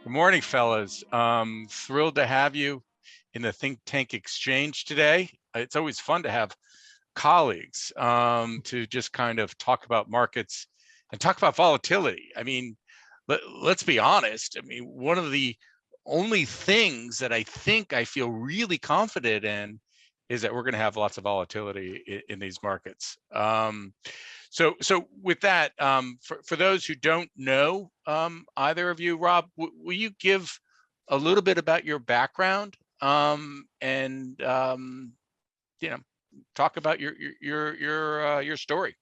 Good morning, fellas. Thrilled to have you in the Think Tank Exchange today. It's always fun to have colleagues to just kind of talk about markets and talk about volatility. I mean, let's be honest. I mean, one of the only things that I think I feel really confident in is that we're going to have lots of volatility in these markets. So with that, for those who don't know either of you, Rob, will you give a little bit about your background and talk about your story?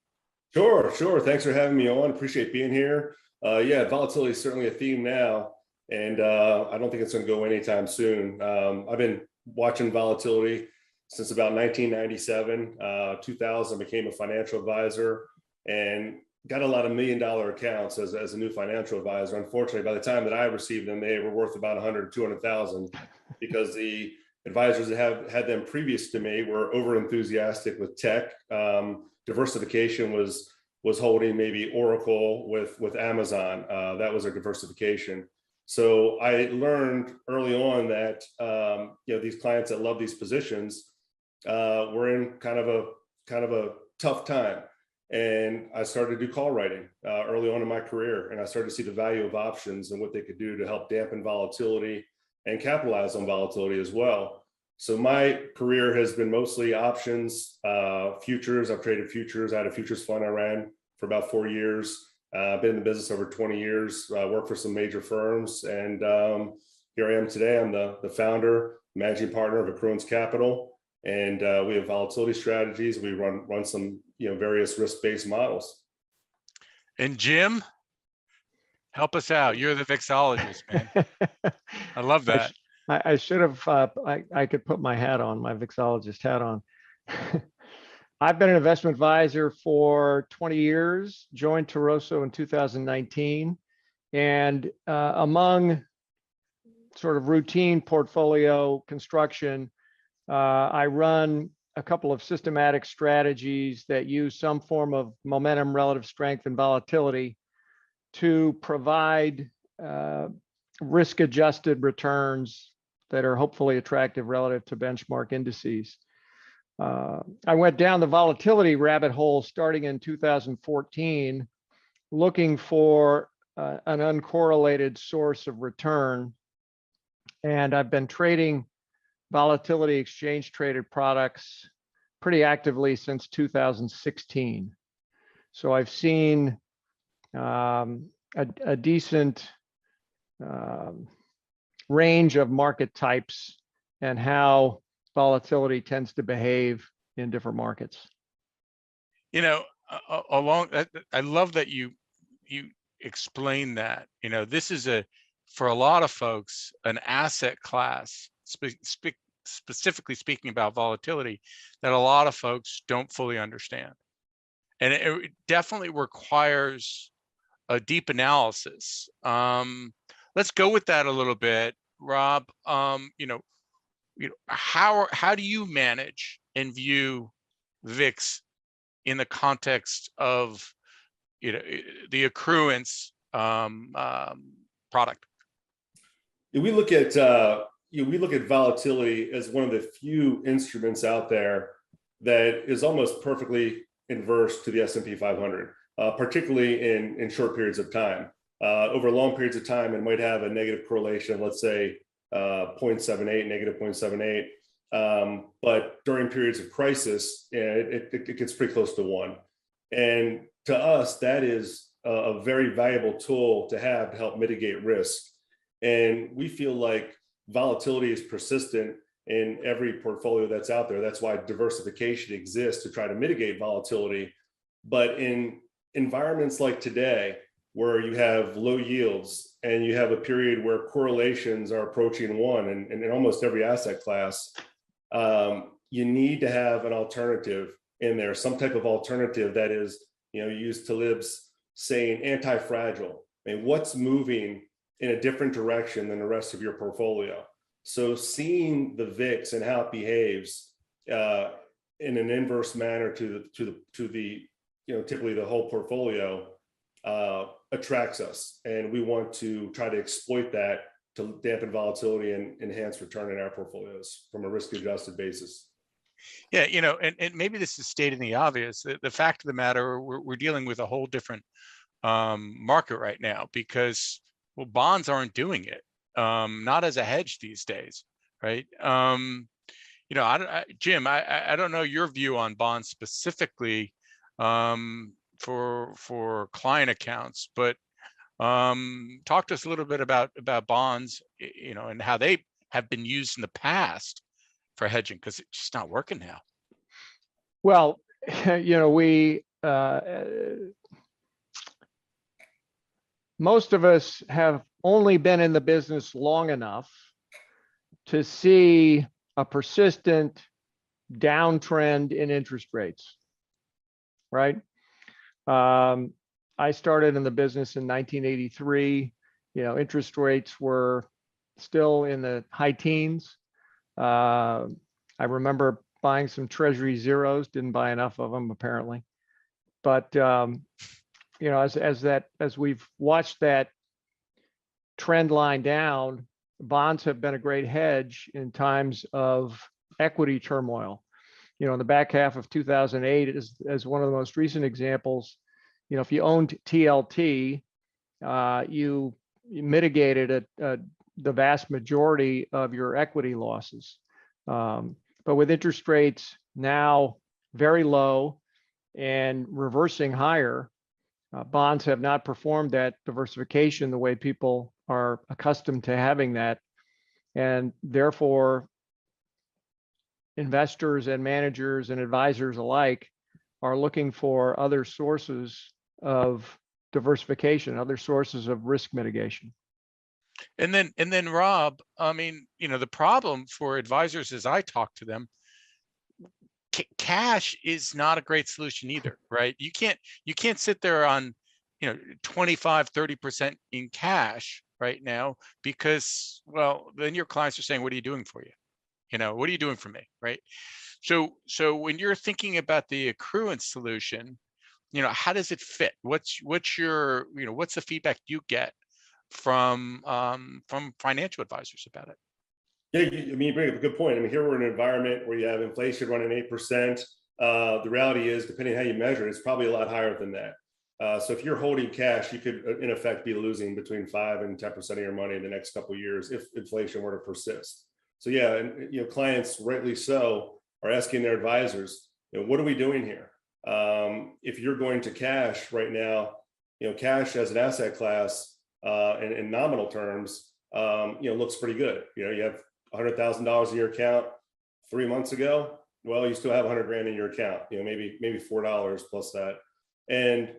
Sure. Thanks for having me on. Appreciate being here. Yeah, volatility is certainly a theme now, and I don't think it's going to go anytime soon. I've been watching volatility since about 1997. 2000, became a financial advisor and got a lot of $1 million accounts as a new financial advisor. Unfortunately, by the time that I received them, they were worth about 100, 200,000 because the advisors that had them previous to me were over enthusiastic with tech. Diversification was holding maybe Oracle with Amazon. That was a diversification. So I learned early on that these clients that love these positions were in kind of a tough time. And I started to do call writing early on in my career, and I started to see the value of options and what they could do to help dampen volatility and capitalize on volatility as well. So my career has been mostly options, futures. I've traded futures. I had a futures fund I ran for about 4 years. I've been in the business over 20 years. I worked for some major firms, and here I am today. I'm the founder, managing partner of Accruance Capital, and we have volatility strategies. We run some various risk-based models. And Jim, help us out. You're the vixologist, man. I love that. I should have, I could put my hat on, my vixologist hat on. I've been an investment advisor for 20 years, joined Toroso in 2019. And among sort of routine portfolio construction, I run a couple of systematic strategies that use some form of momentum, relative strength, and volatility to provide risk-adjusted returns that are hopefully attractive relative to benchmark indices. I went down the volatility rabbit hole starting in 2014, looking for an uncorrelated source of return. And I've been trading volatility exchange traded products pretty actively since 2016. So I've seen a decent range of market types and how volatility tends to behave in different markets. I love that you explain that. This is for a lot of folks, an asset class, specifically speaking about volatility, that a lot of folks don't fully understand. And it definitely requires a deep analysis. Let's go with that a little bit, Rob. How do you manage and view VIX in the context of the accruance product? We look at volatility as one of the few instruments out there that is almost perfectly inverse to the S&P 500, particularly in short periods of time. Over long periods of time, it might have a negative correlation, let's say 0.78, negative 0.78. But during periods of crisis, it gets pretty close to 1. And to us, that is a very valuable tool to have to help mitigate risk. And we feel like volatility is persistent in every portfolio that's out there. That's why diversification exists, to try to mitigate volatility. But in environments like today, where you have low yields and you have a period where correlations are approaching 1 in almost every asset class, you need to have an alternative in there, some type of alternative that is, use Talib's saying, anti-fragile. I mean, what's moving in a different direction than the rest of your portfolio? So seeing the VIX and how it behaves in an inverse manner to the typically the whole portfolio attracts us, and we want to try to exploit that to dampen volatility and enhance return in our portfolios from a risk-adjusted basis. Yeah, and maybe this is stating the obvious. The fact of the matter, we're dealing with a whole different market right now because, well, bonds aren't doing it, not as a hedge these days, right? Jim, I don't know your view on bonds specifically for client accounts, but talk to us a little bit about bonds, and how they have been used in the past for hedging, because it's just not working now. Well, we most of us have only been in the business long enough to see a persistent downtrend in interest rates, right? I started in the business in 1983. Interest rates were still in the high teens. I remember buying some Treasury zeros, didn't buy enough of them apparently. But as we've watched that trend line down, bonds have been a great hedge in times of equity turmoil. In the back half of 2008, as one of the most recent examples, if you owned TLT, you mitigated the vast majority of your equity losses. But with interest rates now very low and reversing higher, bonds have not performed that diversification the way people are accustomed to having that. And therefore, investors and managers and advisors alike are looking for other sources of diversification, other sources of risk mitigation. And then Rob, the problem for advisors as I talk to them, cash is not a great solution either, right? You can't sit there on 25-30% in cash right now, because, well, then your clients are saying, what are you doing for you? What are you doing for me, right? So when you're thinking about the accruant solution, how does it fit? What's your what's the feedback you get from financial advisors about it? Yeah, you bring up a good point. Here we're in an environment where you have inflation running 8%. The reality is, depending on how you measure it, it's probably a lot higher than that. So if you're holding cash, you could in effect be losing between 5 and 10% of your money in the next couple of years if inflation were to persist. So yeah, and clients, rightly so, are asking their advisors, what are we doing here? If you're going to cash right now, cash as an asset class in nominal terms, looks pretty good. You have $100,000 in your account 3 months ago. Well, you still have 100 grand in your account. Maybe $4 plus that. And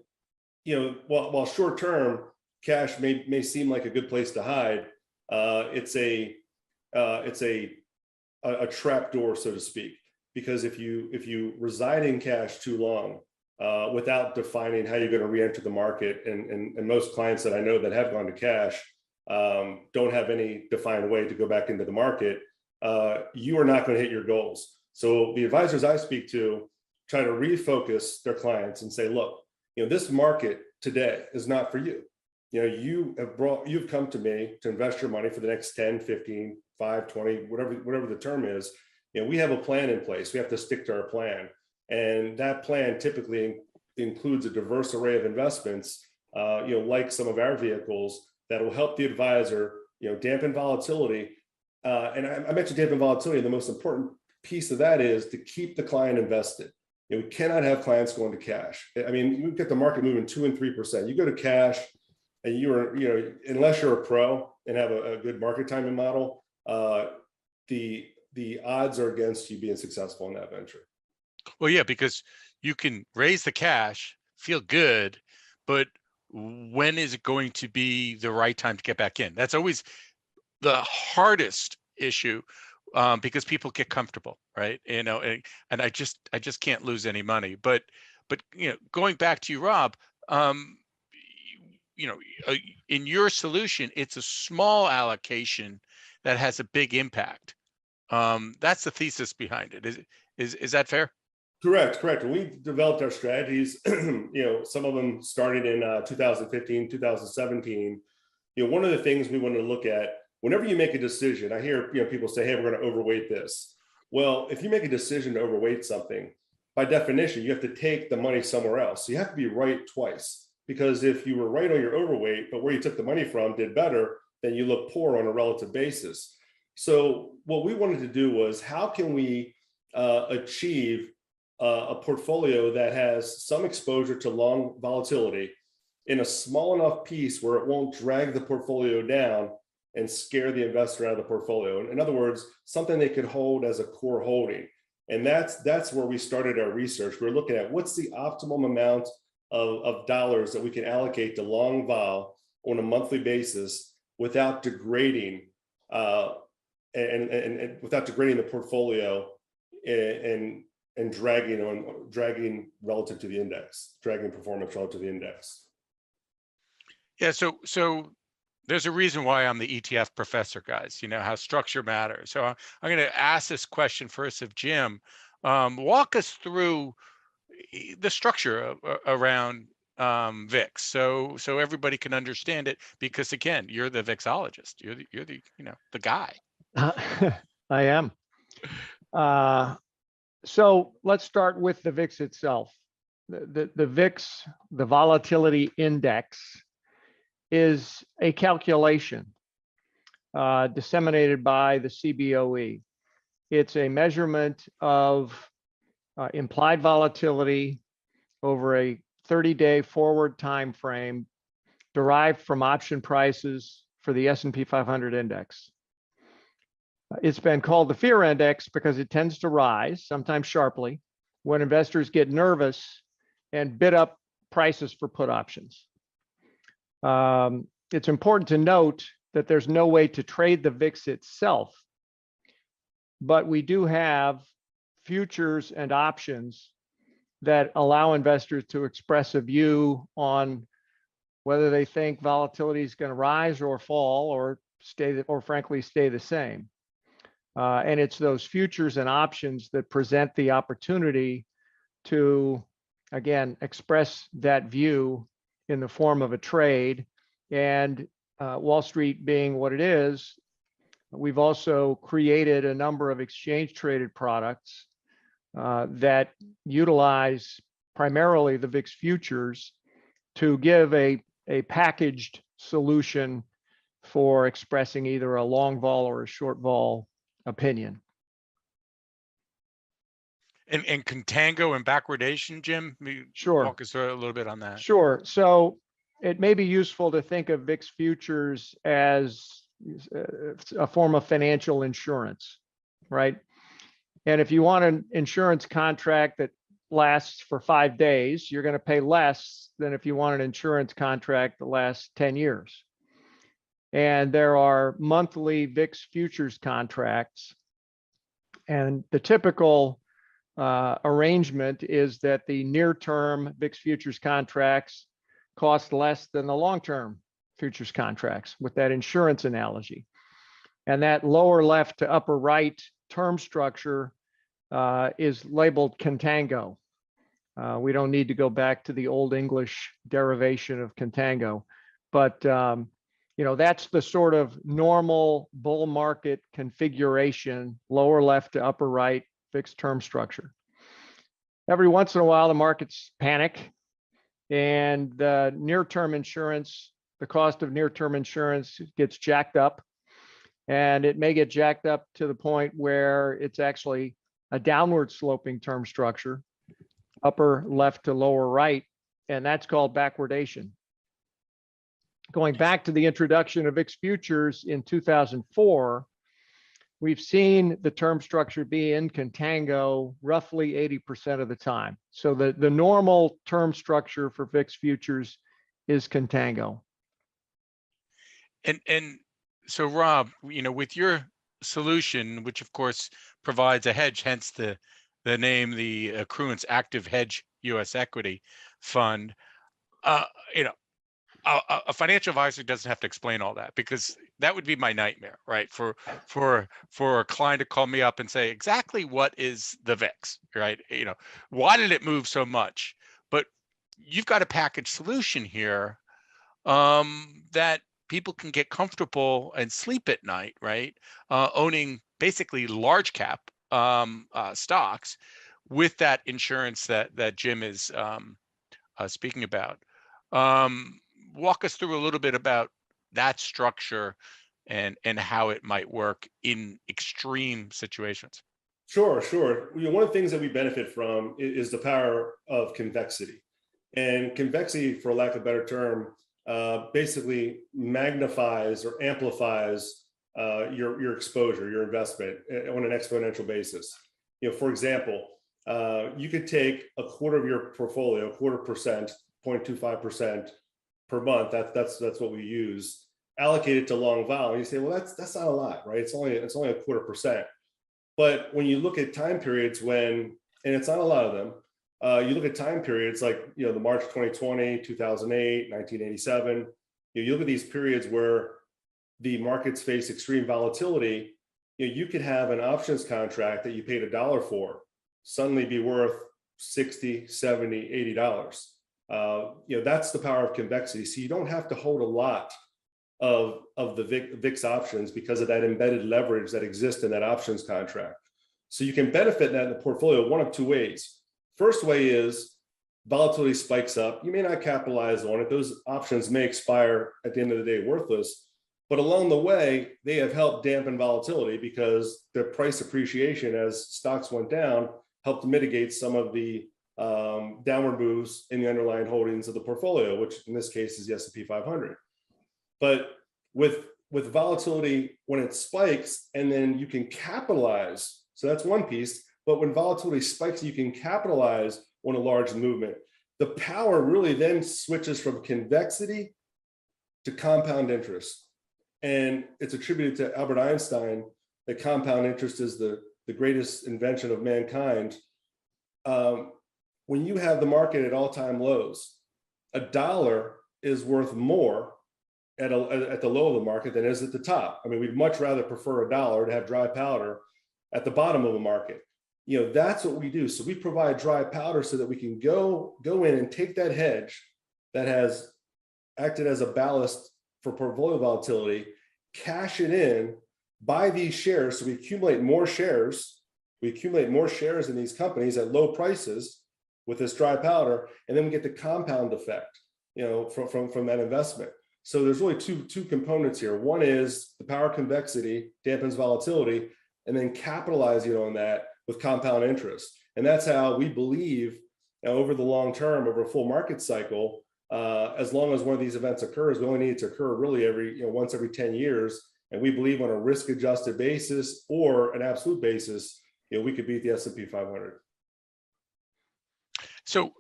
while short term cash may seem like a good place to hide, it's a trap door, so to speak. Because if you reside in cash too long without defining how you're going to re-enter the market, and most clients that I know that have gone to cash don't have any defined way to go back into the market, you are not going to hit your goals. So the advisors I speak to try to refocus their clients and say, look, this market today is not for you. You've come to me to invest your money for the next 10, 15, 5, 20, whatever the term is. We have a plan in place. We have to stick to our plan. And that plan typically includes a diverse array of investments, like some of our vehicles that will help the advisor, dampen volatility. And I mentioned dampen volatility, and the most important piece of that is to keep the client invested. We cannot have clients going to cash. You get the market moving 2 and 3%. You go to cash, and unless you're a pro and have a good market timing model, the odds are against you being successful in that venture. Well, yeah, because you can raise the cash, feel good, but when is it going to be the right time to get back in? That's always the hardest issue, because people get comfortable, right? And I just can't lose any money. But going back to you, Rob, in your solution, it's a small allocation that has a big impact. That's the thesis behind it. Is that fair? Correct. When we developed our strategies, some of them started in 2015, 2017. One of the things we wanted to look at whenever you make a decision, I hear people say, hey, we're going to overweight this. Well, if you make a decision to overweight something, by definition, you have to take the money somewhere else. So you have to be right twice, because if you were right on your overweight, but where you took the money from did better, then you look poor on a relative basis. So what we wanted to do was, how can we achieve a portfolio that has some exposure to long volatility in a small enough piece where it won't drag the portfolio down and scare the investor out of the portfolio. In other words, something they could hold as a core holding. And that's where we started our research. We're looking at what's the optimum amount of dollars that we can allocate to long vol on a monthly basis without degrading and without degrading the portfolio and dragging relative to the index, dragging performance relative to the index. Yeah, so there's a reason why I'm the ETF professor, guys. You know how structure matters. So I'm going to ask this question first of Jim. Walk us through the structure around VIX, so everybody can understand it. Because again, you're the VIXologist. You're the the guy. I am. So let's start with the VIX itself. The VIX, the volatility index, is a calculation disseminated by the CBOE. It's a measurement of implied volatility over a 30-day forward time frame derived from option prices for the S&P 500 index. It's been called the fear index because it tends to rise, sometimes sharply, when investors get nervous and bid up prices for put options. It's important to note that there's no way to trade the VIX itself, but we do have futures and options that allow investors to express a view on whether they think volatility is going to rise or fall or frankly stay the same. And it's those futures and options that present the opportunity to, again, express that view in the form of a trade. And Wall Street being what it is, we've also created a number of exchange traded products that utilize primarily the VIX futures to give a packaged solution for expressing either a long vol or a short vol opinion. And contango and backwardation, Jim, Sure. Walk us through a little bit on that. Sure. So it may be useful to think of VIX futures as a form of financial insurance, right? And if you want an insurance contract that lasts for 5 days, you're going to pay less than if you want an insurance contract that lasts 10 years. And there are monthly VIX futures contracts. And the typical arrangement is that the near-term VIX futures contracts cost less than the long-term futures contracts, with that insurance analogy. And that lower left to upper right term structure is labeled contango. We don't need to go back to the Old English derivation of contango, but that's the sort of normal bull market configuration, lower left to upper right fixed term structure. Every once in a while, the markets panic, and the near-term insurance, the cost of near-term insurance gets jacked up, and it may get jacked up to the point where it's actually a downward sloping term structure, upper left to lower right, and that's called backwardation. Going back to the introduction of VIX futures in 2004, we've seen the term structure be in contango roughly 80% of the time. So the normal term structure for VIX futures is contango. And so Rob, with your solution, which of course provides a hedge, hence the name, the Accruent's Active Hedge U.S. Equity Fund, a financial advisor doesn't have to explain all that, because that would be my nightmare, right? For a client to call me up and say, exactly what is the VIX, right? Why did it move so much? But you've got a package solution here that people can get comfortable and sleep at night, right? Owning basically large cap stocks with that insurance that Jim is speaking about. Walk us through a little bit about that structure and how it might work in extreme situations. Sure, sure. One of the things that we benefit from is the power of convexity. And convexity, for lack of a better term, basically magnifies or amplifies your exposure, your investment on an exponential basis. For example, you could take a quarter of your portfolio, 0.25%, 0.25% per month. That's what we use. Allocate it to long vol. And you say, well, that's not a lot, right? It's only a 0.25%. But when you look at time periods when, and it's not a lot of them, you look at time periods like, the March 2020, 2008, 1987, you look at these periods where the markets face extreme volatility, you could have an options contract that you paid $1 for suddenly be worth $60, $70, $80. That's the power of convexity. So you don't have to hold a lot of the VIX options because of that embedded leverage that exists in that options contract. So you can benefit that in the portfolio one of two ways. First way is volatility spikes up. You may not capitalize on it. Those options may expire at the end of the day worthless, but along the way, they have helped dampen volatility because the price appreciation as stocks went down helped mitigate some of the downward moves in the underlying holdings of the portfolio, which in this case is the S&P 500. But with volatility, when it spikes and then you can capitalize, so that's one piece, but when volatility spikes, you can capitalize on a large movement. The power really then switches from convexity to compound interest. And it's attributed to Albert Einstein that compound interest is the greatest invention of mankind. When you have the market at all-time lows, $1 is worth more at the low of the market than it is at the top. I mean, we'd much rather prefer $1 to have dry powder at the bottom of a market. That's what we do. So we provide dry powder so that we can go in and take that hedge that has acted as a ballast for portfolio volatility, cash it in, buy these shares. So we accumulate more shares. We accumulate more shares in these companies at low prices with this dry powder, and then we get the compound effect, from that investment. So there's really two components here. One is the power of convexity dampens volatility, and then capitalizing on that with compound interest. And that's how we believe over the long term, over a full market cycle, as long as one of these events occurs, we only need it to occur really once every 10 years. And we believe on a risk-adjusted basis or an absolute basis, we could beat the S&P 500. So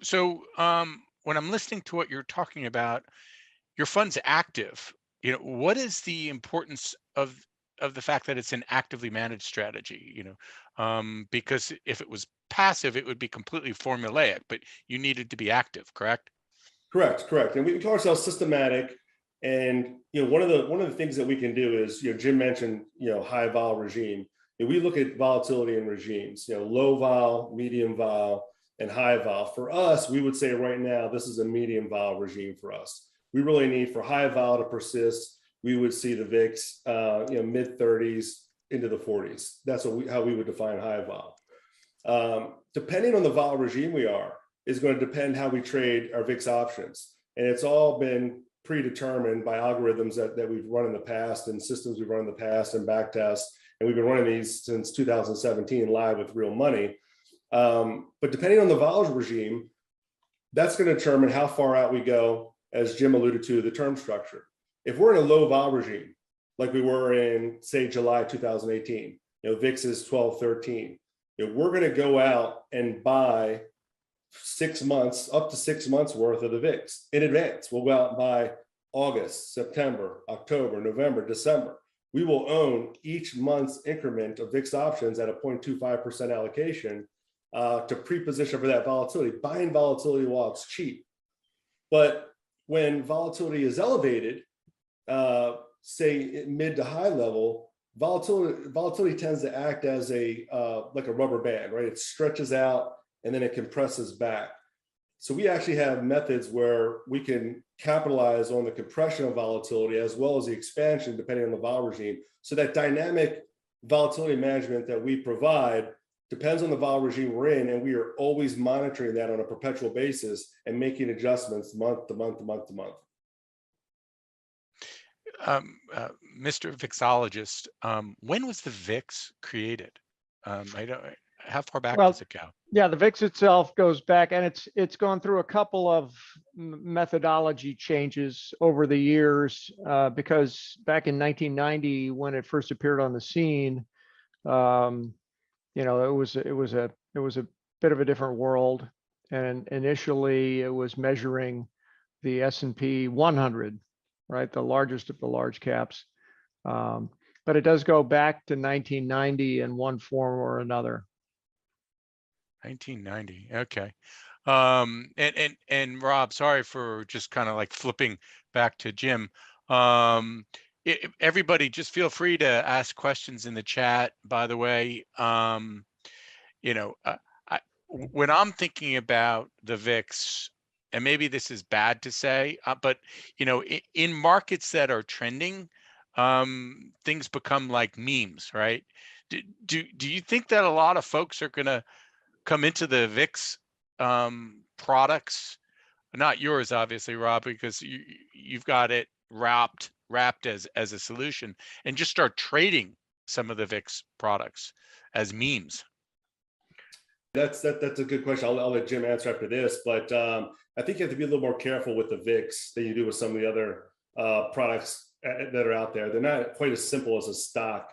when I'm listening to what you're talking about, your fund's active. What is the importance of the fact that it's an actively managed strategy? Because if it was passive, it would be completely formulaic, but you needed to be active, correct? Correct. And we call ourselves systematic. And one of the things that we can do is, Jim mentioned, high vol regime. We look at volatility in regimes, low vol, medium vol, and high vol. For us, we would say right now, this is a medium vol regime for us. We really need for high vol to persist. We would see the VIX, mid 30s into the 40s. That's how we would define high vol. Depending on the vol regime we are, is going to depend how we trade our VIX options. And it's all been predetermined by algorithms that we've run in the past and systems we've run in the past and back tests. And we've been running these since 2017 live with real money. But depending on the vol regime, that's going to determine how far out we go, as Jim alluded to, the term structure. If we're in a low vol regime, like we were in, say, July 2018, VIX is 12, 13, we're going to go out and buy 6 months, up to 6 months worth of the VIX in advance. We'll go out and buy August, September, October, November, December. We will own each month's increment of VIX options at a 0.25% allocation to pre-position for that volatility, buying volatility while it's cheap. But when volatility is elevated, say mid to high level, volatility tends to act as like a rubber band, right? It stretches out and then it compresses back. So we actually have methods where we can capitalize on the compression of volatility as well as the expansion, depending on the vol regime. So that dynamic volatility management that we provide depends on the vol regime we're in, and we are always monitoring that on a perpetual basis and making adjustments month to month to month to month. Mr. Vixologist, when was the VIX created? How far back does it go? Yeah, the VIX itself goes back, and it's gone through a couple of methodology changes over the years, because back in 1990, when it first appeared on the scene, it was a bit of a different world, and initially it was measuring the S&P 100, right, the largest of the large caps, but it does go back to 1990 in one form or another. 1990. Okay. And Rob, sorry for just kind of like flipping back to Jim. Everybody just feel free to ask questions in the chat, by the way. When I'm thinking about the VIX, and maybe this is bad to say, but in markets that are trending, things become like memes, right? Do you think that a lot of folks are going to come into the VIX products, not yours, obviously, Rob, because you've got it wrapped as a solution, and just start trading some of the VIX products as memes? That's a good question. I'll let Jim answer after this, but I think you have to be a little more careful with the VIX than you do with some of the other products that are out there. They're not quite as simple as a stock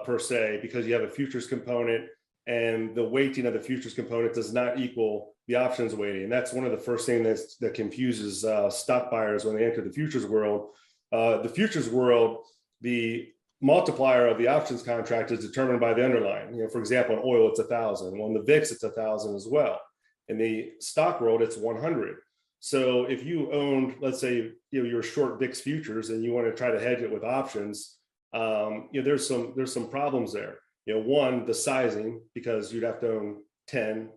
per se, because you have a futures component, and the weighting of the futures component does not equal the options weighting. And that's one of the first things that confuses stock buyers when they enter the futures world. The futures world, the multiplier of the options contract is determined by the underlying. For example, in oil, it's 1,000. Well, in the VIX, it's 1,000 as well. In the stock world, it's 100. So if you owned, let's say, you're short VIX futures and you want to try to hedge it with options, there's some problems there. One, the sizing, because you'd have to own 10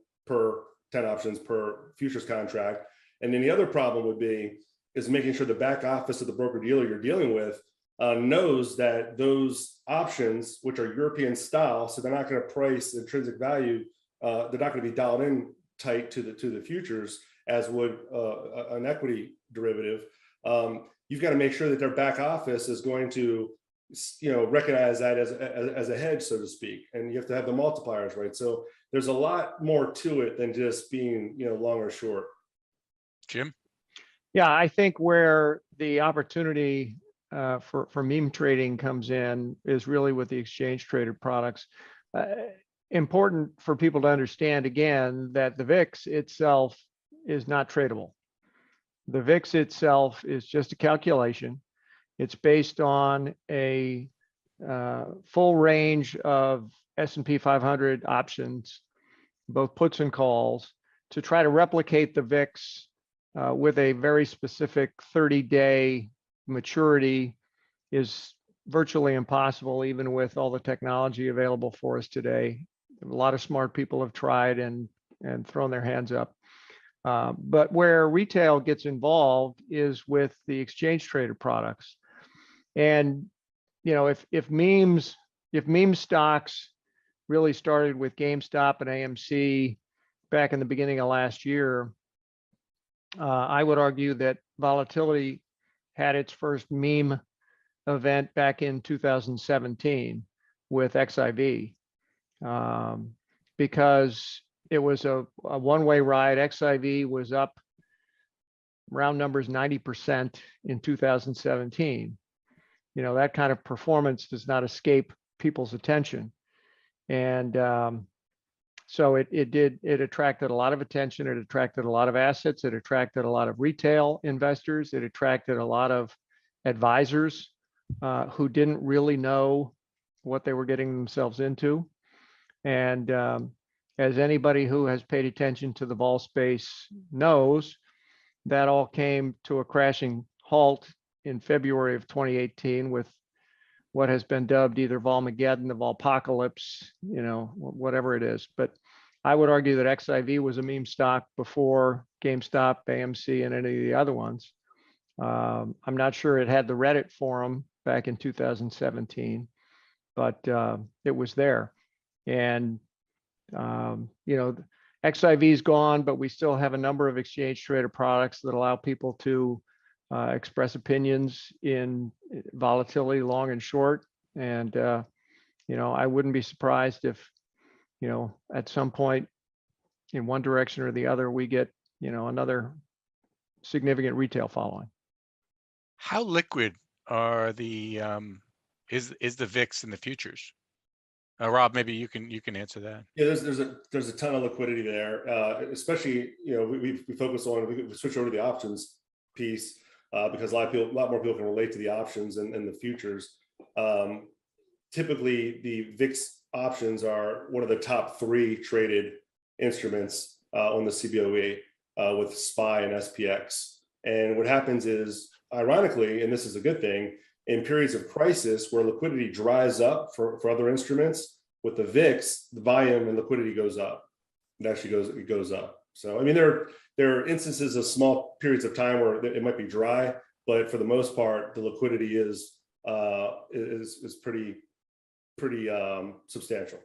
options per futures contract. And then the other problem would be is making sure the back office of the broker dealer you're dealing with knows that those options, which are European style, so they're not going to price intrinsic value, they're not going to be dialed in tight to the futures as would an equity derivative. You've got to make sure that their back office is going to recognize that as a hedge, so to speak, and you have to have the multipliers, right? So there's a lot more to it than just being long or short. Jim? Yeah, I think where the opportunity for meme trading comes in is really with the exchange traded products. Important for people to understand again that the VIX itself is not tradable. The VIX itself is just a calculation. It's based on a full range of S&P 500 options, both puts and calls, to try to replicate the VIX with a very specific 30-day maturity is virtually impossible, even with all the technology available for us today. A lot of smart people have tried and thrown their hands up. But where retail gets involved is with the exchange traded products. And if meme stocks really started with GameStop and AMC back in the beginning of last year, I would argue that Volatility had its first meme event back in 2017 with XIV, because it was a one-way ride. XIV was up round numbers 90% in 2017. That kind of performance does not escape people's attention. And so it attracted a lot of attention. It attracted a lot of assets. It attracted a lot of retail investors. It attracted a lot of advisors who didn't really know what they were getting themselves into. And as anybody who has paid attention to the vol space knows, that all came to a crashing halt in February of 2018 with what has been dubbed either Volmageddon, the Volpocalypse, whatever it is. But I would argue that XIV was a meme stock before GameStop, AMC, and any of the other ones. I'm not sure it had the Reddit forum back in 2017, but it was there. And, XIV's gone, but we still have a number of exchange traded products that allow people to express opinions in volatility, long and short. And, I wouldn't be surprised if, at some point in one direction or the other, we get, another significant retail following. How liquid are the is the VIX in the futures? Rob, maybe you can answer that. Yeah, there's a ton of liquidity there, especially we focus on, we switch over to the options piece because a lot more people can relate to the options and the futures. Typically, the VIX options are one of the top 3 traded instruments on the CBOE with SPY and SPX. And what happens is, ironically, and this is a good thing, in periods of crisis where liquidity dries up for other instruments, with the VIX, the volume and liquidity goes up. It actually goes up. So, I mean, there are instances of small periods of time where it might be dry, but for the most part, the liquidity is pretty substantial.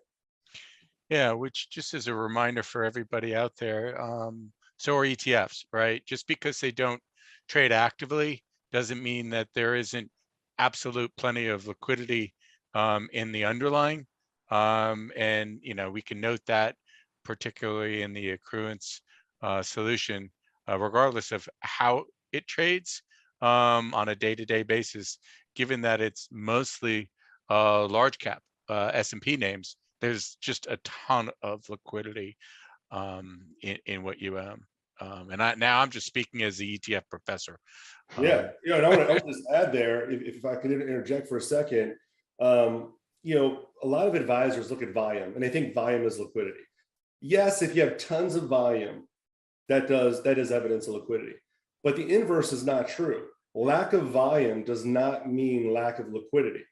Yeah, which just as a reminder for everybody out there, so are ETFs, right? Just because they don't trade actively doesn't mean that there isn't absolute plenty of liquidity in the underlying. And we can note that particularly in the accruance solution, regardless of how it trades on a day-to-day basis, given that it's mostly large cap S&P names, there's just a ton of liquidity in what you own. And I'm just speaking as the ETF professor. Yeah, and I want to just add there, if I could interject for a second, a lot of advisors look at volume and they think volume is liquidity. Yes, if you have tons of volume, that is evidence of liquidity. But the inverse is not true. Lack of volume does not mean lack of liquidity.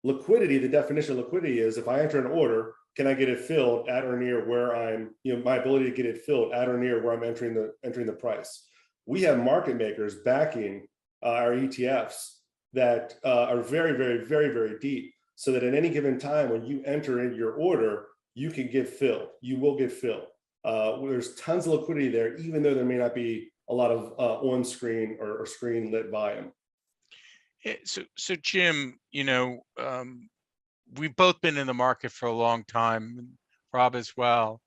Liquidity, the definition of liquidity is, if I enter an order, can I get it filled at or near where I'm, my ability to get it filled at or near where I'm entering the price. We have market makers backing our ETFs that are very, very, very, very deep, so that at any given time when you enter in your order, you can get filled. You will get filled. There's tons of liquidity there, even though there may not be a lot of on-screen or screen-lit volume. So Jim, we've both been in the market for a long time, Rob as well.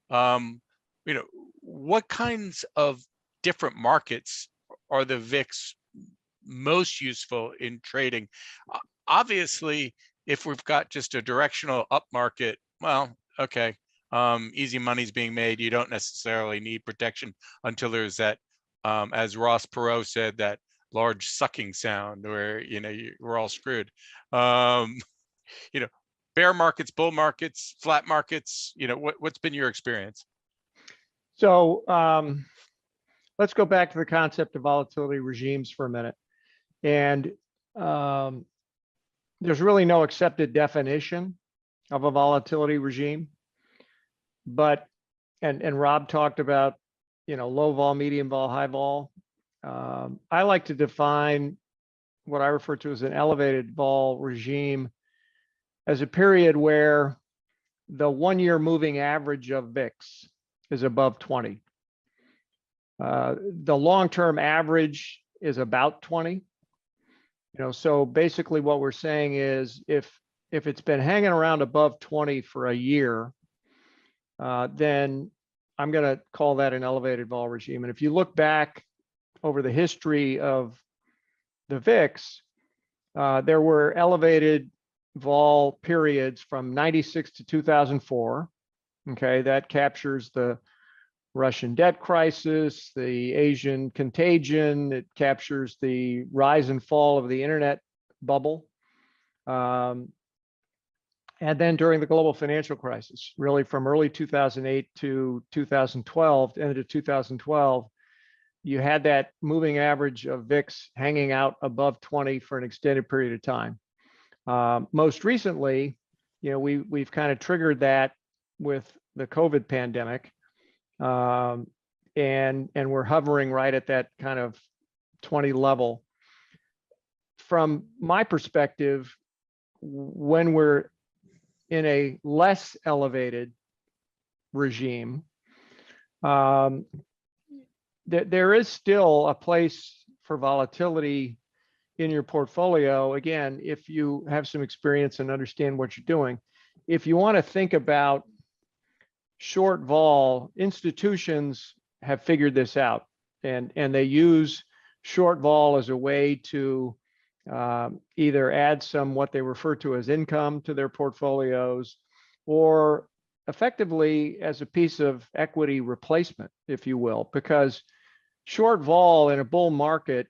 What kinds of different markets are the VIX most useful in trading? Obviously, if we've got just a directional up market, well, okay, easy money's being made. You don't necessarily need protection until there's that, as Ross Perot said, that large sucking sound where we're all screwed. Bear markets, bull markets, flat markets. What's been your experience? So let's go back to the concept of volatility regimes for a minute. And there's really no accepted definition of a volatility regime. But and Rob talked about low vol, medium vol, high vol. I like to define what I refer to as an elevated vol regime as a period where the 1-year moving average of VIX is above 20. The long-term average is about 20. So basically what we're saying is if it's been hanging around above 20 for a year, then I'm going to call that an elevated vol regime. And if you look back over the history of the VIX, there were elevated vol periods from 96 to 2004. Okay, that captures the Russian debt crisis, the Asian contagion. It captures the rise and fall of the internet bubble. And then during the global financial crisis, really from early 2008 to 2012, end of 2012, you had that moving average of VIX hanging out above 20 for an extended period of time. Most recently, we've kind of triggered that with the COVID pandemic, and we're hovering right at that kind of 20 level. From my perspective, when we're in a less elevated regime, there is still a place for volatility in your portfolio. Again, if you have some experience and understand what you're doing. If you want to think about short vol, institutions have figured this out, and they use short vol as a way to either add some what they refer to as income to their portfolios, or effectively as a piece of equity replacement, if you will, because short vol in a bull market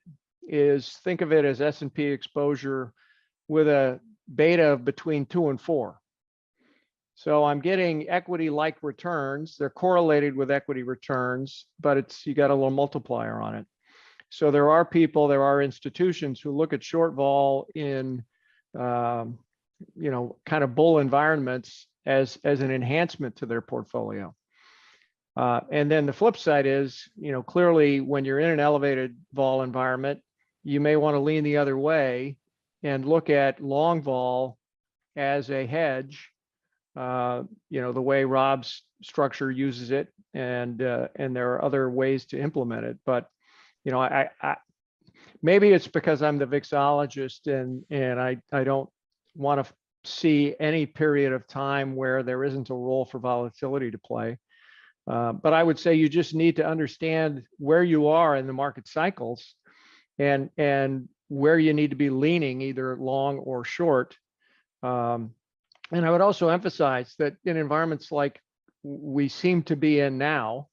is, think of it as S&P exposure with a beta of between 2 and 4. So I'm getting equity-like returns. They're correlated with equity returns, but you got a little multiplier on it. So there are people, there are institutions who look at short vol in, kind of bull environments as an enhancement to their portfolio. And then the flip side is, clearly when you're in an elevated vol environment, you may want to lean the other way and look at long vol as a hedge, the way Rob's structure uses it, and there are other ways to implement it. But, I maybe it's because I'm the vixologist and I don't want to see any period of time where there isn't a role for volatility to play. But I would say you just need to understand where you are in the market cycles and where you need to be leaning, either long or short. And I would also emphasize that in environments like we seem to be in now,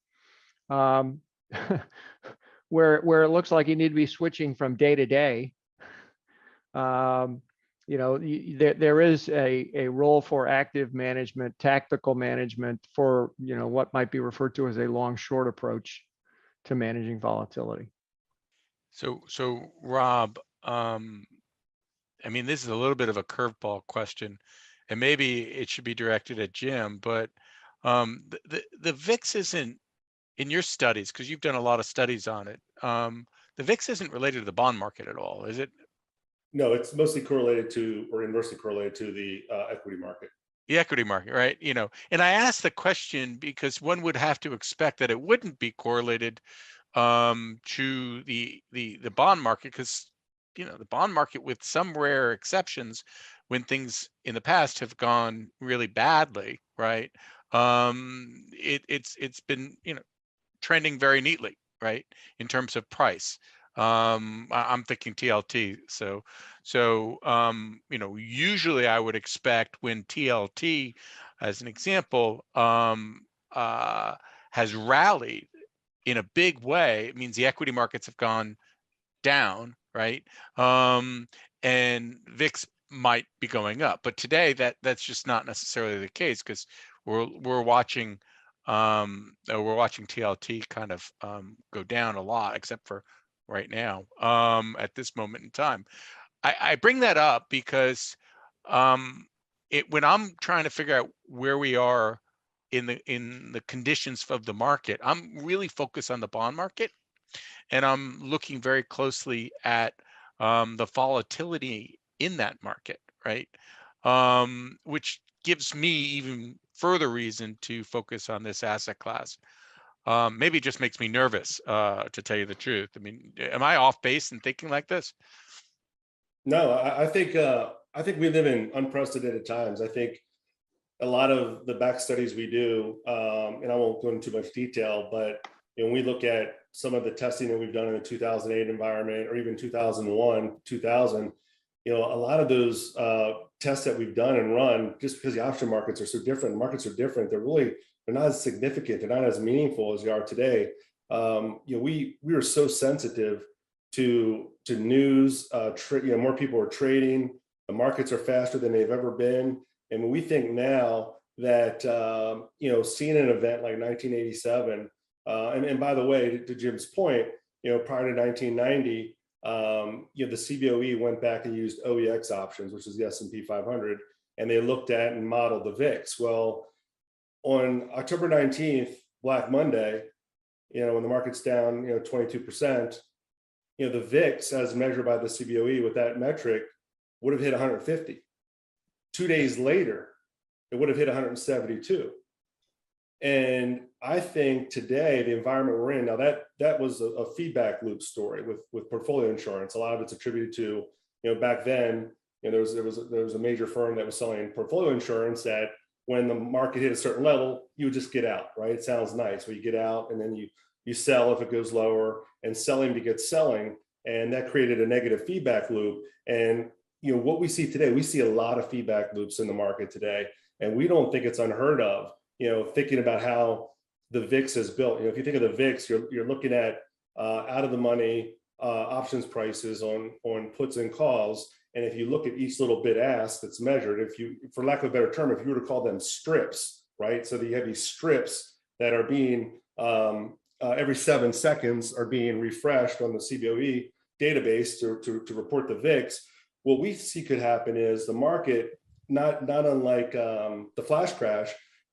where it looks like you need to be switching from day to day, there is a role for active management, tactical management, for what might be referred to as a long-short approach to managing volatility. So Rob, this is a little bit of a curveball question, and maybe it should be directed at Jim, but the VIX isn't, in your studies, because you've done a lot of studies on it, the VIX isn't related to the bond market at all, is it? No, it's mostly correlated to, or inversely correlated to, the equity market. The equity market, right? And I asked the question because one would have to expect that it wouldn't be correlated to the bond market, because the bond market, with some rare exceptions, when things in the past have gone really badly, right? It's been trending very neatly, right, in terms of price. I'm thinking TLT. So usually I would expect when TLT, as an example, has rallied in a big way, it means the equity markets have gone down, right? And VIX might be going up, but today that's just not necessarily the case, because we're watching TLT kind of go down a lot, except for right now, at this moment in time. I bring that up because when I'm trying to figure out where we are in the conditions of the market, I'm really focused on the bond market, and I'm looking very closely at the volatility in that market, right? Which gives me even further reason to focus on this asset class. Maybe it just makes me nervous, to tell you the truth. Am I off base in thinking like this? No, I think we live in unprecedented times. I think a lot of the back studies we do, and I won't go into too much detail, but when we look at some of the testing that we've done in the 2008 environment, or even 2001, 2000, a lot of those tests that we've done and run, just because the option markets are so different, markets are different, they're not as significant, they're not as meaningful as they are today. We are so sensitive to news. More people are trading, the markets are faster than they've ever been. And when we think now that seeing an event like 1987, and by the way, to Jim's point, prior to 1990, the CBOE went back and used OEX options, which is the S&P 500, and they looked at and modeled the VIX. Well, on October 19th, Black Monday, when the market's down, 22%, the VIX as measured by the CBOE with that metric would have hit 150. 2 days later, it would have hit 172. And I think today, the environment we're in now, that was a feedback loop story with portfolio insurance. A lot of it's attributed to, back then, there was a major firm that was selling portfolio insurance that when the market hit a certain level, you would just get out, right? It sounds nice where you get out and then you sell if it goes lower, and selling begets selling. And that created a negative feedback loop. And what we see today, we see a lot of feedback loops in the market today. And we don't think it's unheard of, thinking about how the VIX is built. If you think of the VIX, you're looking at out of the money options prices on puts and calls. And if you look at each little bid ask that's measured, for lack of a better term, if you were to call them strips, right? So that you have these strips that are being every 7 seconds are being refreshed on the CBOE database to report the VIX. What we see could happen is the market, not unlike the flash crash,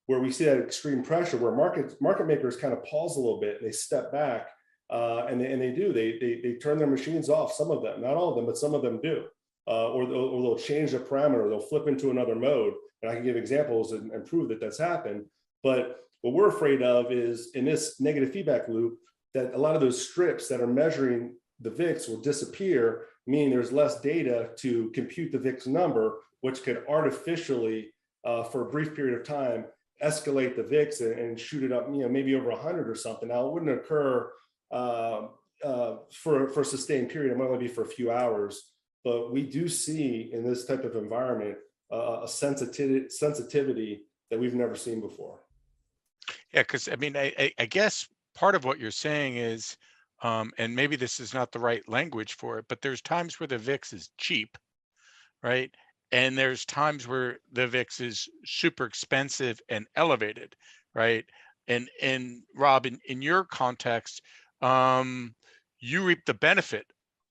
where we see that extreme pressure, where market makers kind of pause a little bit and they step back, and they turn their machines off. Some of them, not all of them, but some of them do, or they'll change the parameter, they'll flip into another mode. And I can give examples and prove that that's happened. But what we're afraid of is in this negative feedback loop that a lot of those strips that are measuring the VIX will disappear, meaning there's less data to compute the VIX number, which could artificially, for a brief period of time, escalate the VIX and shoot it up, maybe over 100 or something. Now, it wouldn't occur for a sustained period. It might only be for a few hours. But we do see in this type of environment a sensitivity that we've never seen before. Yeah, because I guess part of what you're saying is, and maybe this is not the right language for it, but there's times where the VIX is cheap, right? And there's times where the VIX is super expensive and elevated, right? And Rob, in your context, you reap the benefit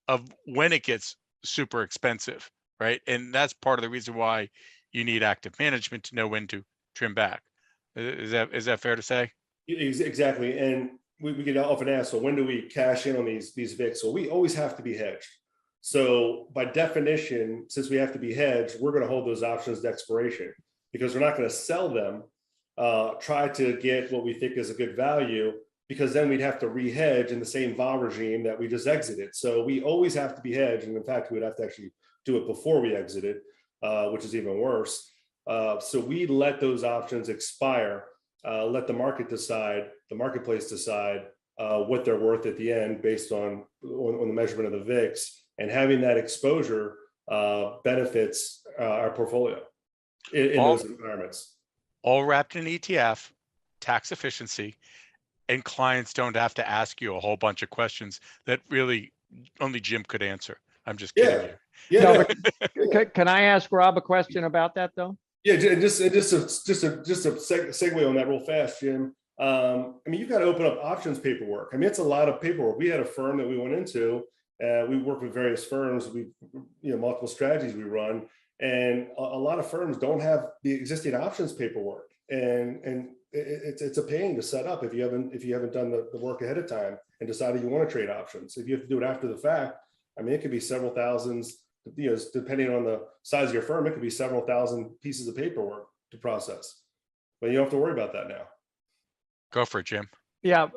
of when it gets super expensive, right? And that's part of the reason why you need active management to know when to trim back. Is that fair to say? Exactly. And we get often asked, so when do we cash in on these VIX? So we always have to be hedged. So by definition, since we have to be hedged, we're going to hold those options to expiration because we're not going to sell them, try to get what we think is a good value, because then we'd have to re-hedge in the same vol regime that we just exited. So we always have to be hedged. And in fact, we'd have to actually do it before we exited, which is even worse. So we let those options expire, let the marketplace decide what they're worth at the end based on the measurement of the VIX. And having that exposure benefits our portfolio in those environments. All wrapped in ETF, tax efficiency, and clients don't have to ask you a whole bunch of questions that really only Jim could answer. I'm just kidding you. Yeah. No, can I ask Rob a question about that though? Yeah, just a segue on that real fast, Jim. You've got to open up options paperwork. It's a lot of paperwork. We had a firm that we went into. We work with various firms. We, multiple strategies we run, and a lot of firms don't have the existing options paperwork, and it's a pain to set up if you haven't done the work ahead of time and decided you want to trade options. If you have to do it after the fact, it could be several thousands. Depending on the size of your firm, it could be several thousand pieces of paperwork to process, but you don't have to worry about that now. Go for it, Jim. Yeah.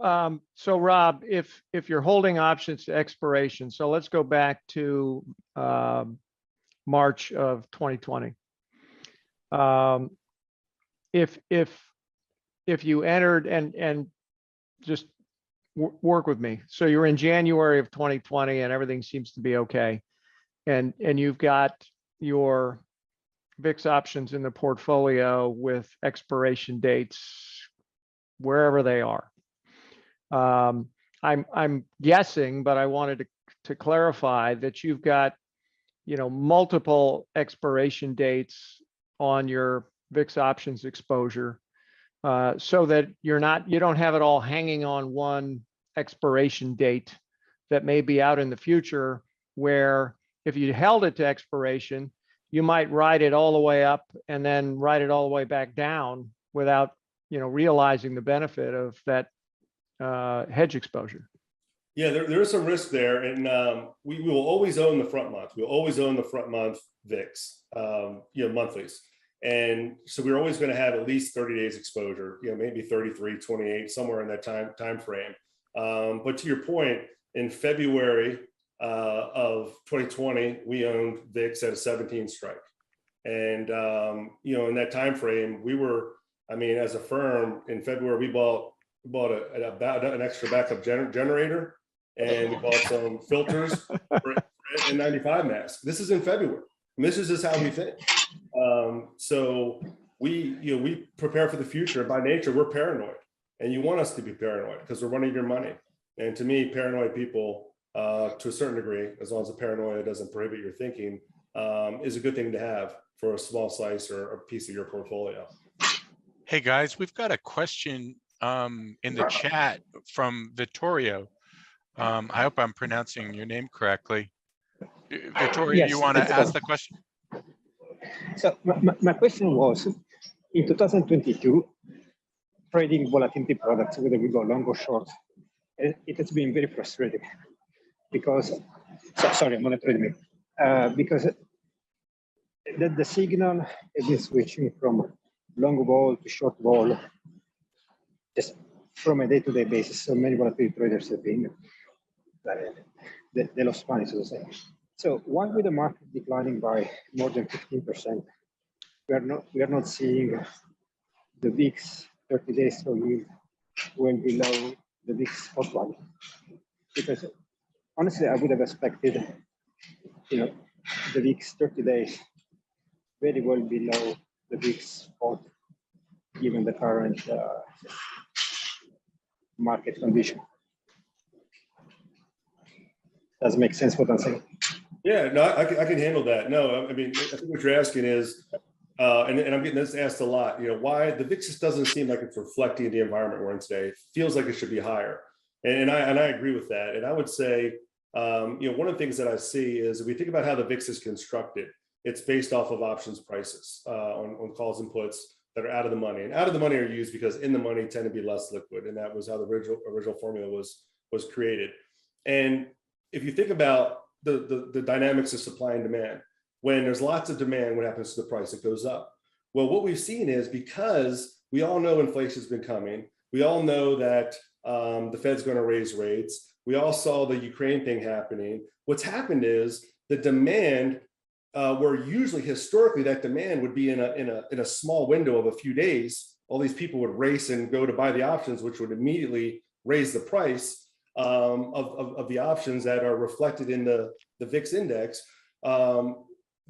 So Rob, if you're holding options to expiration, so let's go back to March of 2020. If you entered and just work with me. So you're in January of 2020 and everything seems to be okay. And you've got your VIX options in the portfolio with expiration dates wherever they are. I'm guessing, but I wanted to clarify that you've got, multiple expiration dates on your VIX options exposure, so that you don't have it all hanging on one expiration date that may be out in the future, where if you held it to expiration, you might ride it all the way up and then ride it all the way back down without realizing the benefit of that hedge exposure. Yeah, there is some risk there, and we will always own the front month. We'll always own the front month VIX, monthlies. And so we're always going to have at least 30 days exposure, maybe 33, 28, somewhere in that time frame. But to your point, in February of 2020, we owned VIX at a 17 strike. And, in that time frame, we were, as a firm in February, we bought an extra backup generator, and we bought some filters for N95 masks. This is in February. And this is just how we think. So we prepare for the future. By nature, we're paranoid, and you want us to be paranoid because we're running your money. And to me, paranoid people, to a certain degree, as long as the paranoia doesn't prohibit your thinking, is a good thing to have for a small slice or a piece of your portfolio. Hey guys, we've got a question in the chat from Vittorio. I hope I'm pronouncing your name correctly. Vittorio, Yes, you want to ask the question? So my question was, in 2022, trading volatility products, whether we go long or short, it has been very frustrating because, sorry, I'm not trading, because the signal has been switching from long vol to short vol, just from a day-to-day basis. So many volatility traders have been, they lost money, so to say. So why with the market declining by more than 15%, we are not seeing the VIX 30 days slow yield well below the VIX spot value? Because honestly, I would have expected, the VIX 30 days very well below the VIX spot, given the current market condition. Does it make sense what I'm saying? Yeah, no, I can handle that. No, I think what you're asking is, and I'm getting this asked a lot, why the VIX just doesn't seem like it's reflecting the environment we're in today. It feels like it should be higher. And I agree with that. And I would say, one of the things that I see is if we think about how the VIX is constructed, it's based off of options prices on calls and puts that are out of the money. And out of the money are used because in the money tend to be less liquid. And that was how the original formula was created. And if you think about the dynamics of supply and demand, when there's lots of demand, what happens to the price? It goes up. Well, what we've seen is, because we all know inflation's been coming, we all know that the Fed's going to raise rates, we all saw the Ukraine thing happening. What's happened is the demand, where usually historically that demand would be in a small window of a few days, all these people would race and go to buy the options, which would immediately raise the price of the options that are reflected in the VIX index.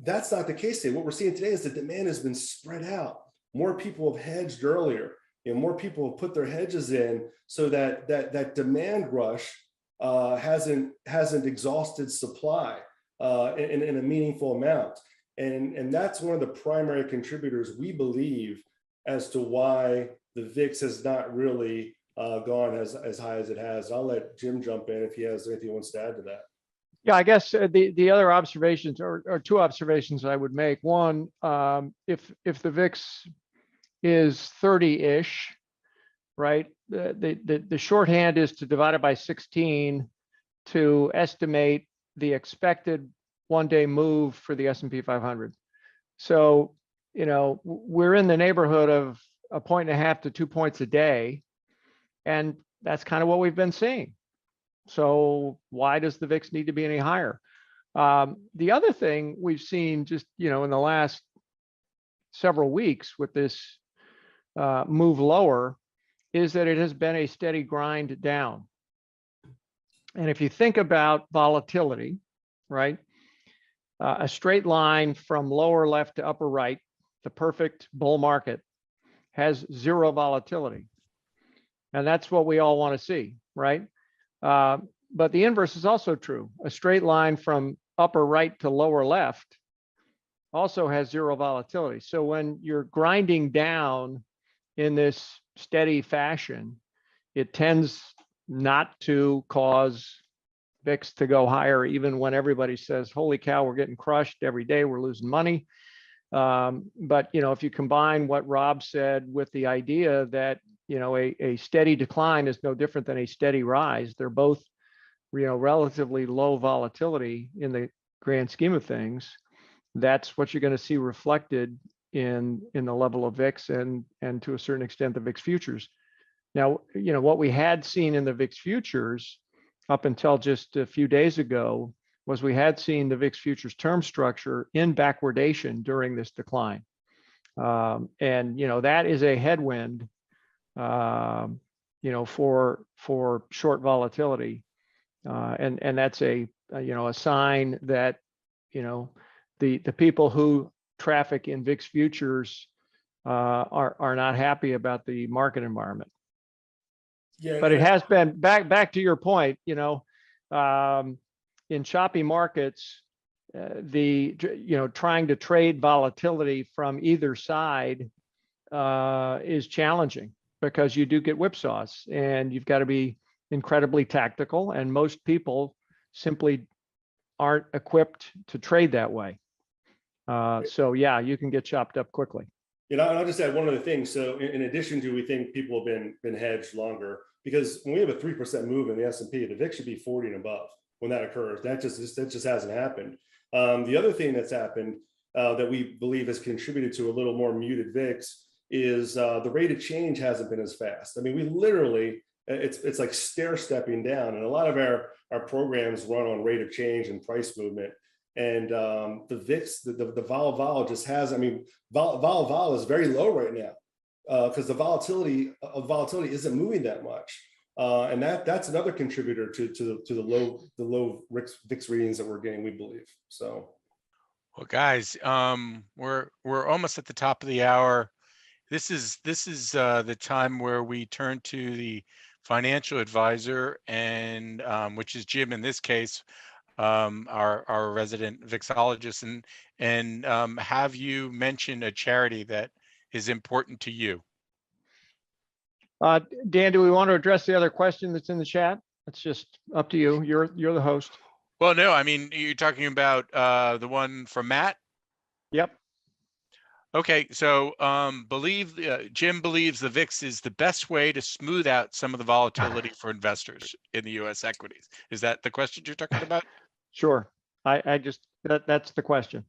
That's not the case today. What we're seeing today is the demand has been spread out. More people have hedged earlier. More people have put their hedges in, so that demand rush hasn't exhausted supply in a meaningful amount. And that's one of the primary contributors, we believe, as to why the VIX has not really gone as high as it has. I'll let Jim jump in if he has anything he wants to add to that. Yeah, I guess the other observations or two observations I would make. One, if the VIX is 30-ish, right? The shorthand is to divide it by 16 to estimate the expected one-day move for the S&P 500. So, we're in the neighborhood of 1.5 to 2 points a day, and that's kind of what we've been seeing. So why does the VIX need to be any higher? The other thing we've seen just, in the last several weeks with this move lower is that it has been a steady grind down. And if you think about volatility, right, a straight line from lower left to upper right, the perfect bull market, has zero volatility. And that's what we all want to see, right? But the inverse is also true. A straight line from upper right to lower left also has zero volatility. So when you're grinding down in this steady fashion, it tends not to cause VIX to go higher, even when everybody says, holy cow, we're getting crushed every day, we're losing money. But if you combine what Rob said with the idea that a steady decline is no different than a steady rise, they're both relatively low volatility in the grand scheme of things. That's what you're going to see reflected in the level of VIX and to a certain extent the VIX futures. Now, what we had seen in the VIX futures up until just a few days ago was we had seen the VIX futures term structure in backwardation during this decline. And that is a headwind, for short volatility. And that's a sign that, the people who traffic in VIX futures are not happy about the market environment. Yeah, but it has been back to your point, in choppy markets, trying to trade volatility from either side is challenging because you do get whipsaws and you've got to be incredibly tactical, and most people simply aren't equipped to trade that way. So yeah, you can get chopped up quickly. And I'll just add one other thing. So in addition to, we think people have been hedged longer, because when we have a 3% move in the S&P, the VIX should be 40 and above when that occurs. That just hasn't happened. The other thing that's happened that we believe has contributed to a little more muted VIX is the rate of change hasn't been as fast. I mean, we literally, it's like stair stepping down, and a lot of our programs run on rate of change and price movement. And the VIX, the vol just has, I mean, vol is very low right now because the volatility isn't moving that much. And that's another contributor to the low VIX readings that we're getting, we believe. So, well, guys, we're almost at the top of the hour. This is the time where we turn to the financial advisor, and which is Jim in this case, our resident vixologist, and have you mention a charity that is important to you? Dan, do we want to address the other question that's in the chat? It's just up to you. You're the host. Well, no, I mean, you're talking about the one from Matt? Yep. Okay, so Jim believes the VIX is the best way to smooth out some of the volatility for investors in the U.S. equities. Is that the question you're talking about? Sure. I just, that's the question.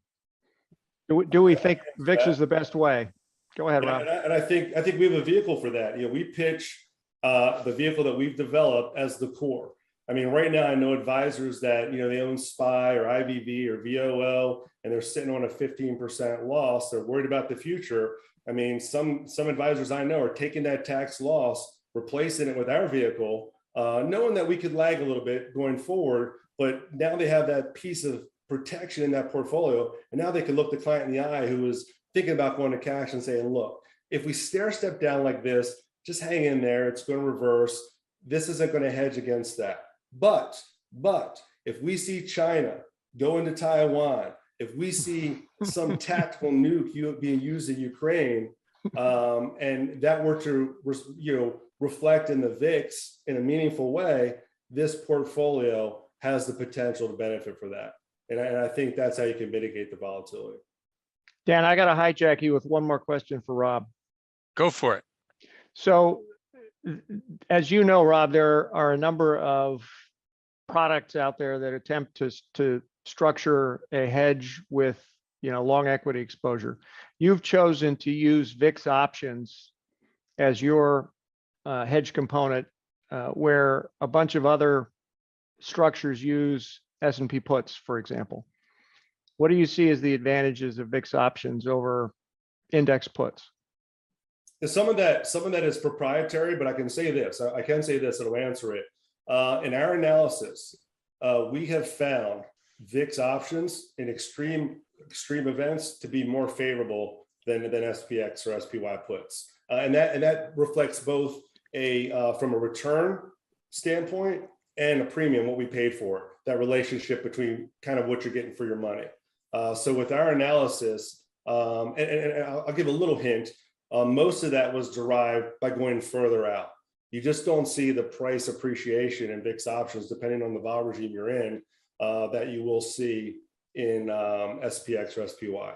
Do we think VIX is the best way? Go ahead, Rob. And I think we have a vehicle for that. We pitch the vehicle that we've developed as the core. I mean, right now I know advisors that they own SPY or IVV or VOL, and they're sitting on a 15% loss. They're worried about the future. I mean, some advisors I know are taking that tax loss, replacing it with our vehicle, knowing that we could lag a little bit going forward. But now they have that piece of protection in that portfolio, and now they can look the client in the eye who is thinking about going to cash and saying, look, if we stair step down like this, just hang in there. It's going to reverse. This isn't going to hedge against that. But if we see China go into Taiwan, if we see some tactical nuke being used in Ukraine, and that were to reflect in the VIX in a meaningful way, this portfolio has the potential to benefit for that. And I think that's how you can mitigate the volatility. Dan, I got to hijack you with one more question for Rob. Go for it. So, as you know, Rob, there are a number of products out there that attempt to structure a hedge with long equity exposure. You've chosen to use VIX options as your hedge component, where a bunch of other structures use S&P puts, for example. What do you see as the advantages of VIX options over index puts? Some of that is proprietary, but I can say this. It'll answer it. In our analysis, we have found VIX options in extreme events to be more favorable than SPX or SPY puts, and that reflects both from a return standpoint and a premium, what we paid for it, that relationship between kind of what you're getting for your money. So with our analysis, and I'll give a little hint, most of that was derived by going further out. You just don't see the price appreciation in VIX options, depending on the vol regime you're in, that you will see in SPX or SPY.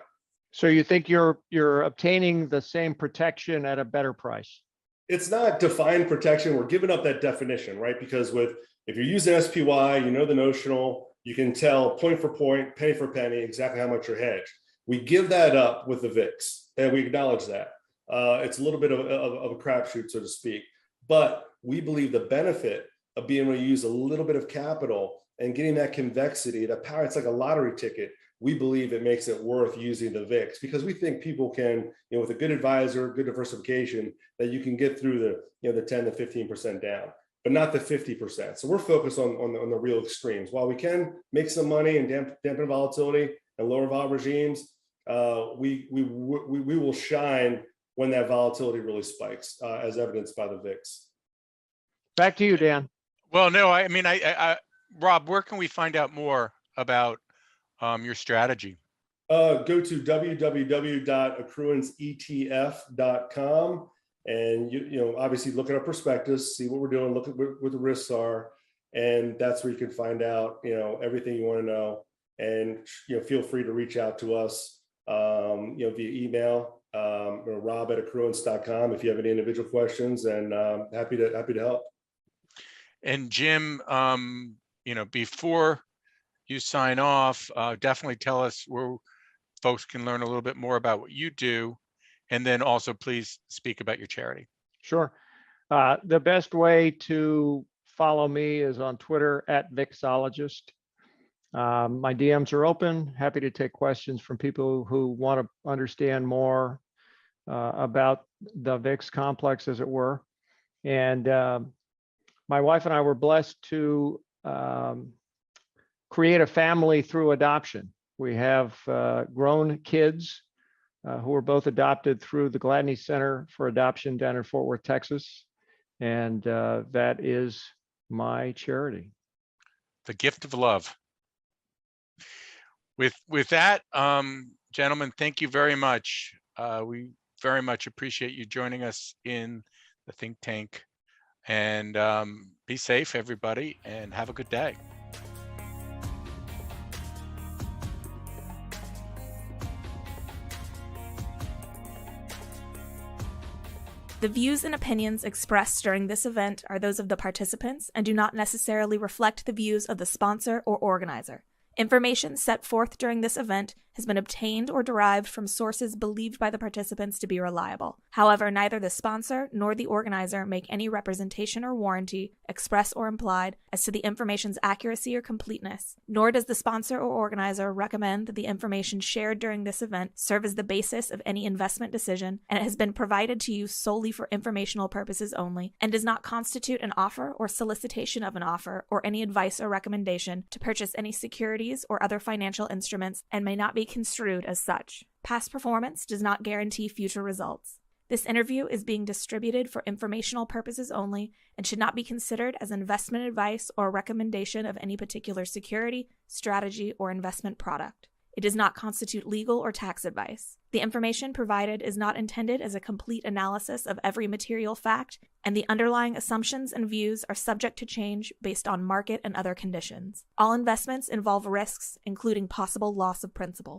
So you think you're obtaining the same protection at a better price? It's not defined protection. We're giving up that definition, right? Because if you're using SPY, you know the notional, you can tell point for point, penny for penny, exactly how much you're hedged. We give that up with the VIX, and we acknowledge that. It's a little bit of a crapshoot, so to speak. But we believe the benefit of being able to use a little bit of capital and getting that convexity, that power, it's like a lottery ticket. We believe it makes it worth using the VIX, because we think people can, with a good advisor, good diversification, that you can get through the 10 to 15% down, but not the 50%. So we're focused on the real extremes. While we can make some money and dampen volatility and lower vol regimes, we will shine when that volatility really spikes, as evidenced by the VIX. Back to you, Dan. Well, no, I mean, Rob, where can we find out more about your strategy? Go to www.accruanceetf.com, and obviously look at our prospectus, see what we're doing, look at what the risks are, and that's where you can find out everything you want to know. And feel free to reach out to us via email, or rob@accruance.com if you have any individual questions, and happy to help. And Jim, before you sign off, definitely tell us where folks can learn a little bit more about what you do, and then also please speak about your charity. Sure. The best way to follow me is on Twitter @Vixologist. My DMs are open. Happy to take questions from people who want to understand more about the VIX complex, as it were. And my wife and I were blessed to create a family through adoption. We have grown kids who were both adopted through the Gladney Center for Adoption down in Fort Worth, Texas. And that is my charity. The gift of love. With that, gentlemen, thank you very much. We very much appreciate you joining us in the think tank. And be safe, everybody, and have a good day. The views and opinions expressed during this event are those of the participants and do not necessarily reflect the views of the sponsor or organizer. Information set forth during this event has been obtained or derived from sources believed by the participants to be reliable. However, neither the sponsor nor the organizer make any representation or warranty, express or implied, as to the information's accuracy or completeness, nor does the sponsor or organizer recommend that the information shared during this event serve as the basis of any investment decision, and it has been provided to you solely for informational purposes only, and does not constitute an offer or solicitation of an offer or any advice or recommendation to purchase any securities or other financial instruments, and may not be construed as such. Past performance does not guarantee future results. This interview is being distributed for informational purposes only and should not be considered as investment advice or recommendation of any particular security, strategy, or investment product. It does not constitute legal or tax advice. The information provided is not intended as a complete analysis of every material fact, and the underlying assumptions and views are subject to change based on market and other conditions. All investments involve risks, including possible loss of principal.